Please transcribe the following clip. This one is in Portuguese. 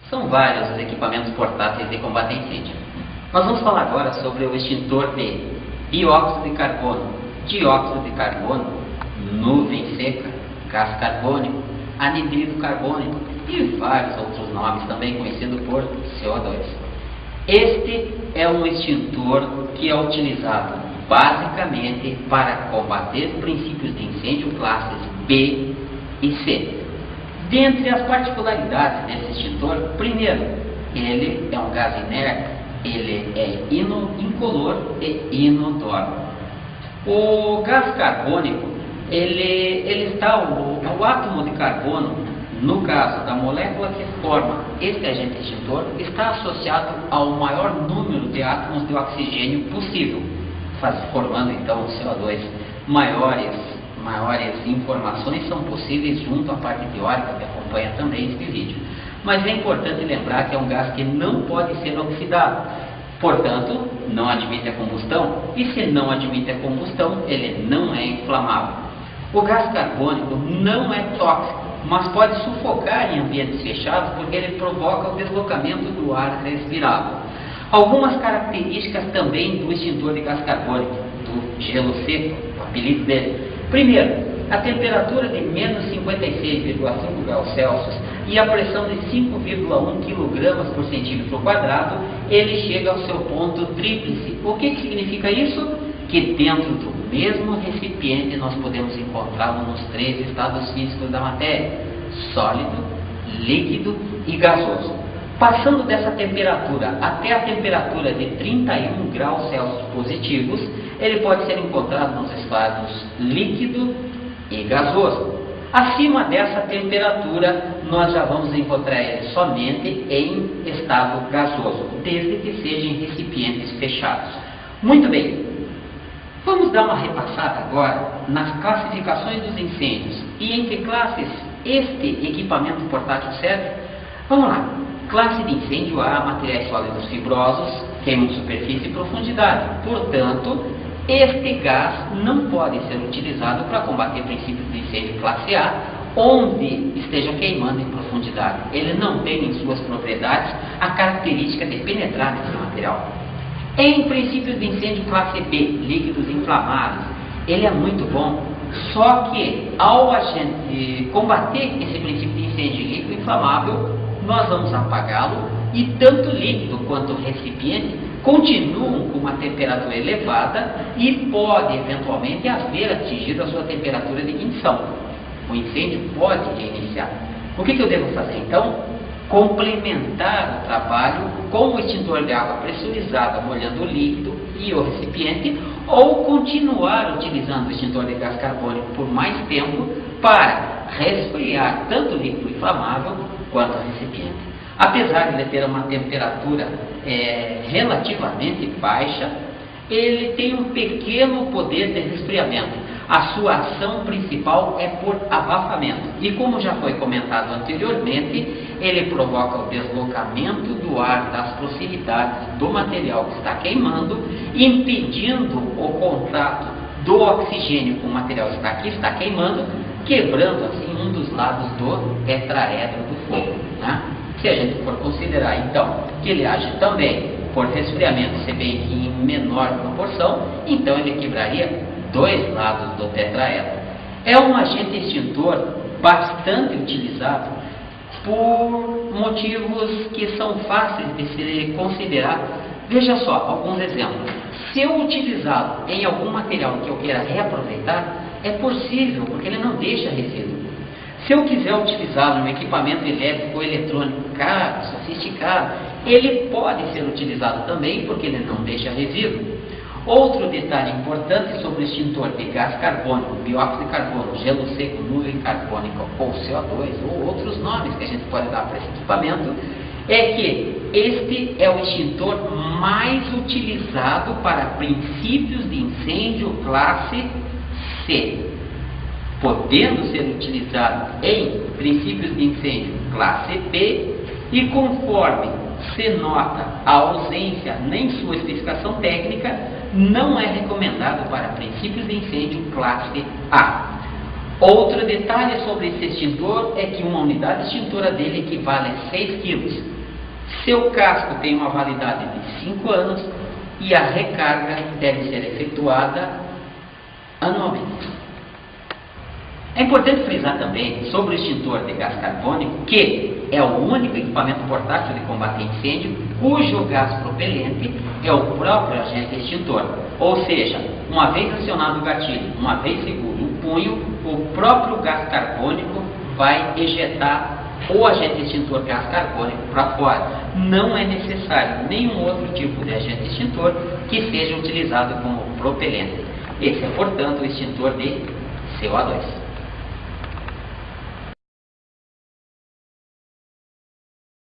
São vários os equipamentos portáteis de combate a incêndio. Nós vamos falar agora sobre o extintor de dióxido de carbono, nuvem seca, gás carbônico, anidrido carbônico e vários outros nomes, também conhecido por CO2. Este é um extintor que é utilizado basicamente para combater princípios de incêndio classes B e C. Dentre as particularidades desse extintor, primeiro, ele é um gás inerte, ele é incolor e inodoro. O gás carbônico, ele está, o átomo de carbono, no caso da molécula que forma este agente extintor, está associado ao maior número de átomos de oxigênio possível, formando então o CO2. Maiores informações são possíveis junto à parte teórica que acompanha também este vídeo. Mas é importante lembrar que é um gás que não pode ser oxidado, portanto, não admite a combustão, e se não admite a combustão, ele não é inflamável. O gás carbônico não é tóxico, mas pode sufocar em ambientes fechados porque ele provoca o deslocamento do ar respirável. Algumas características também do extintor de gás carbônico, do gelo seco, o apelido dele. Primeiro, a temperatura de menos 56,5 graus Celsius e a pressão de 5,1 kg por centímetro quadrado, ele chega ao seu ponto tríplice. O que significa isso? Que dentro do mesmo recipiente nós podemos encontrá-lo nos três estados físicos da matéria: sólido, líquido e gasoso. Passando dessa temperatura até a temperatura de 31 graus Celsius positivos, ele pode ser encontrado nos estados líquido e gasoso. Acima dessa temperatura, nós já vamos encontrar ele somente em estado gasoso, desde que seja em recipientes fechados. Muito bem, vamos dar uma repassada agora nas classificações dos incêndios e em que classes este equipamento portátil serve. Vamos lá. Classe de incêndio A, materiais sólidos fibrosos, queimam superfície e profundidade. Portanto, este gás não pode ser utilizado para combater princípios de incêndio classe A, onde esteja queimando em profundidade. Ele não tem em suas propriedades a característica de penetrar nesse material. Em princípios de incêndio classe B, líquidos inflamáveis, ele é muito bom, só que ao a gente combater esse princípio de incêndio líquido inflamável, nós vamos apagá-lo e tanto o líquido quanto o recipiente continuam com uma temperatura elevada e pode eventualmente haver atingido a sua temperatura de ignição. O incêndio pode reiniciar. O que eu devo fazer então? Complementar o trabalho com o extintor de água pressurizada molhando o líquido e o recipiente, ou continuar utilizando o extintor de gás carbônico por mais tempo para resfriar tanto o líquido inflamável quanto o recipiente. Apesar de ele ter uma temperatura relativamente baixa, ele tem um pequeno poder de resfriamento. A sua ação principal é por abafamento. E como já foi comentado anteriormente, ele provoca o deslocamento do ar das proximidades do material que está queimando, impedindo o contato do oxigênio com o material que está queimando, quebrando assim um dos lados do tetraedro do fogo, né? Se a gente for considerar então que ele age também por resfriamento, se bem que em menor proporção, então ele quebraria dois lados do tetraedro. É um agente extintor bastante utilizado por motivos que são fáceis de se considerar. Veja só alguns exemplos. Se eu utilizá-lo em algum material que eu queira reaproveitar, é possível, porque ele não deixa resíduo. Se eu quiser utilizá-lo em um equipamento elétrico ou eletrônico caro, sofisticado, ele pode ser utilizado também, porque ele não deixa resíduo. Outro detalhe importante sobre o extintor de gás carbônico, dióxido de carbono, gelo seco, nuvem carbônica ou CO2, ou outros nomes que a gente pode dar para esse equipamento, é que este é o extintor mais utilizado para princípios de incêndio classe C, podendo ser utilizado em princípios de incêndio classe B, e conforme se nota a ausência nem sua especificação técnica, não é recomendado para princípios de incêndio classe A. Outro detalhe sobre esse extintor é que uma unidade extintora dele equivale a 6 kg. Seu casco tem uma validade de 5 anos e a recarga deve ser efetuada anualmente. É importante frisar também sobre o extintor de gás carbônico que é o único equipamento portátil de combate a incêndio cujo gás propelente é o próprio agente extintor. Ou seja, uma vez acionado o gatilho, uma vez seguro o punho, o próprio gás carbônico vai ejetar o agente extintor gás carbônico para fora. Não é necessário nenhum outro tipo de agente extintor que seja utilizado como propelente. Esse é, portanto, o extintor de CO2.